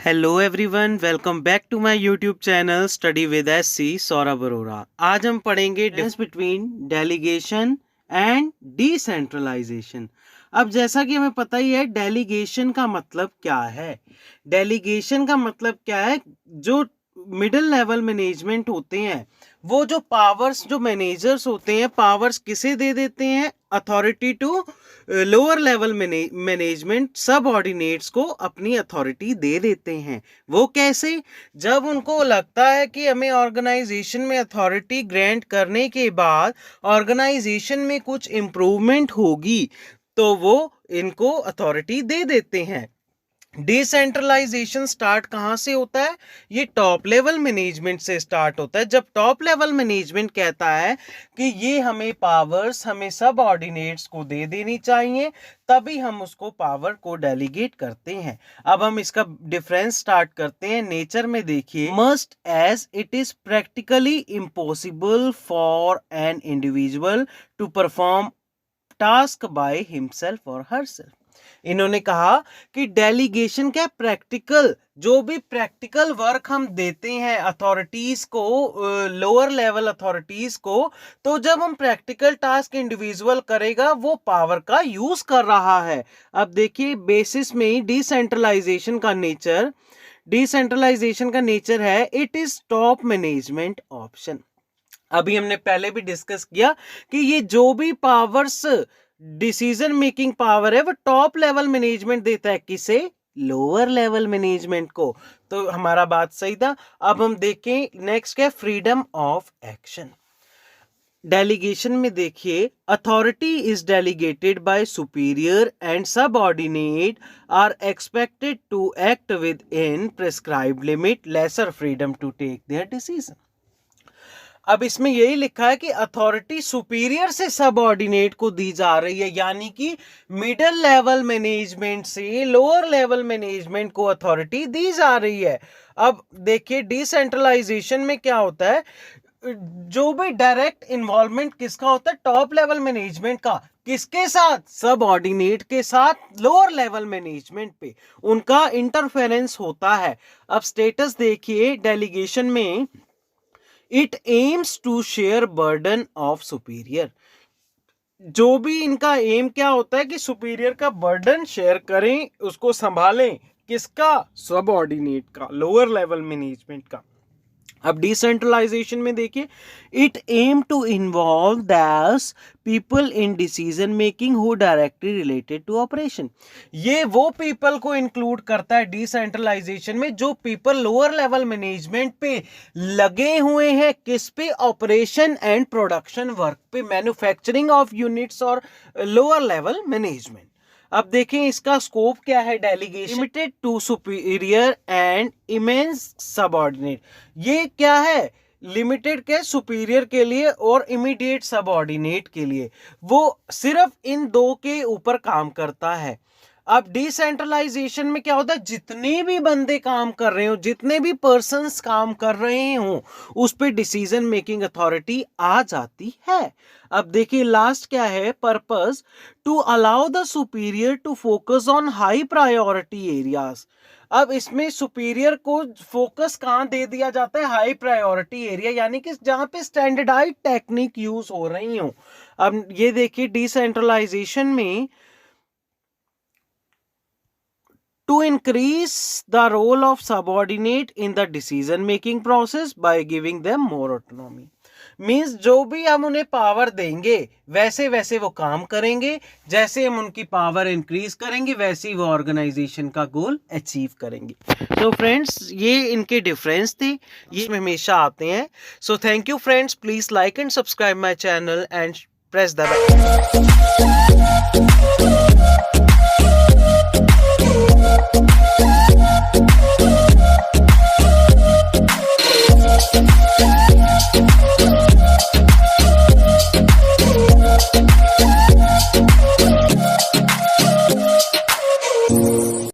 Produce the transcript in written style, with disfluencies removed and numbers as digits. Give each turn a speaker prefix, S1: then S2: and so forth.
S1: Hello everyone, welcome back to my YouTube channel study with SC-Sourabh Arora. आज हम पढ़ेंगे difference between delegation and decentralisation. अब जैसा कि हमें पता ही है, डेलीगेशन का मतलब क्या है। डेलीगेशन का मतलब क्या है, जो मिडिल लेवल मैनेजमेंट होते हैं वो जो पावर्स, जो मैनेजर्स होते हैं, पावर्स किसे दे देते हैं? Authority to lower level management subordinates को अपनी अथॉरिटी दे देते हैं। वो कैसे? जब उनको लगता है कि हमें ऑर्गेनाइजेशन में अथॉरिटी ग्रांट करने के बाद ऑर्गेनाइजेशन में कुछ इम्प्रूवमेंट होगी तो वो इनको अथॉरिटी दे देते हैं। डिसेंट्रलाइजेशन स्टार्ट कहाँ से होता है? ये टॉप लेवल मैनेजमेंट से स्टार्ट होता है। जब टॉप लेवल मैनेजमेंट कहता है कि ये हमें पावर्स, हमें सब ऑर्डिनेट्स को दे देनी चाहिए, तभी हम उसको पावर को डेलीगेट करते हैं। अब हम इसका डिफरेंस स्टार्ट करते हैं। नेचर में देखिए, must as it is practically impossible for an individual to perform task by himself और हरसेल्फ। इन्होंने कहा कि डेलीगेशन क्या, प्रैक्टिकल, जो भी प्रैक्टिकल वर्क हम देते हैं अथॉरिटीज को, लोअर लेवल अथॉरिटीज को, तो जब हम प्रैक्टिकल टास्क इंडिविजुअल करेगा वो पावर का यूज कर रहा है। अब देखिए, बेसिस में डिसेंट्रलाइजेशन का नेचर है it is top management option. अभी हमने पहले भी डिस्कस किया कि ये जो भी पावर्स, डिसीजन मेकिंग पावर है, वो टॉप लेवल मैनेजमेंट देता है। किसे? लोअर लेवल मैनेजमेंट को। तो हमारा बात सही था। अब हम देखें नेक्स्ट क्या, फ्रीडम ऑफ एक्शन। डेलीगेशन में देखिए, authority is delegated by superior and subordinate are expected to act within prescribed limit, lesser freedom to take their decision. अब इसमें यही लिखा है कि अथॉरिटी सुपीरियर से सबऑर्डिनेट को दी जा रही है, यानी कि मिडिल लेवल मैनेजमेंट से लोअर लेवल मैनेजमेंट को अथॉरिटी दी जा रही है। अब देखिए, डिसेंट्रलाइजेशन में क्या होता है, जो भी डायरेक्ट इन्वॉल्वमेंट किसका होता है? टॉप लेवल मैनेजमेंट का। किसके साथ? सबऑर्डिनेट के साथ, लोअर लेवल मैनेजमेंट पे उनका इंटरफेरेंस होता है। अब स्टेटस देखिए डेलीगेशन में, it aims to share burden of superior. जो भी इनका एम क्या होता है कि सुपीरियर का बर्डन शेयर करें, उसको संभालें। किसका? सबऑर्डिनेट का, लोअर लेवल मैनेजमेंट का। अब डिसेंट्रलाइजेशन में देखिए, it aim to involve those people in decision making who directly related to operation. ये वो पीपल को इंक्लूड करता है डिसेंट्रलाइजेशन में जो पीपल लोअर लेवल मैनेजमेंट पे लगे हुए हैं। किस पे? ऑपरेशन एंड प्रोडक्शन वर्क पे, मैन्युफैक्चरिंग ऑफ यूनिट्स और लोअर लेवल मैनेजमेंट। अब देखें इसका स्कोप क्या है। Delegation limited to superior and immense subordinate. ये क्या है? लिमिटेड के सुपीरियर के लिए और इमीडिएट सबऑर्डिनेट के लिए। वो सिर्फ इन दो के ऊपर काम करता है। अब डिसेंट्रलाइजेशन में क्या होता है, जितने भी बंदे काम कर रहे हो, जितने भी पर्सन्स काम कर रहे हो, उस पे डिसीजन मेकिंग अथॉरिटी आ जाती है। अब देखिए लास्ट क्या है, purpose to allow the superior to focus on high priority areas. अब इसमें सुपीरियर को फोकस कहाँ दे दिया जाता है? हाई प्रायोरिटी एरिया, यानी कि जहां पे स्टैंडर्डाइज्ड टेक्निक यूज हो रही हो। अब ये देखिए डिसेंट्रलाइजेशन में, to increase the role of subordinate in the decision making process by giving them more autonomy। Means जो भी हम उन्हें पावर देंगे वैसे वैसे वो काम करेंगे। जैसे हम उनकी पावर इंक्रीज करेंगे वैसे ही वो ऑर्गेनाइजेशन का गोल अचीव करेंगे। तो फ्रेंड्स, ये इनके डिफरेंस थे, ये हमेशा आते हैं। So thank you friends, please like and subscribe my channel and press the bell.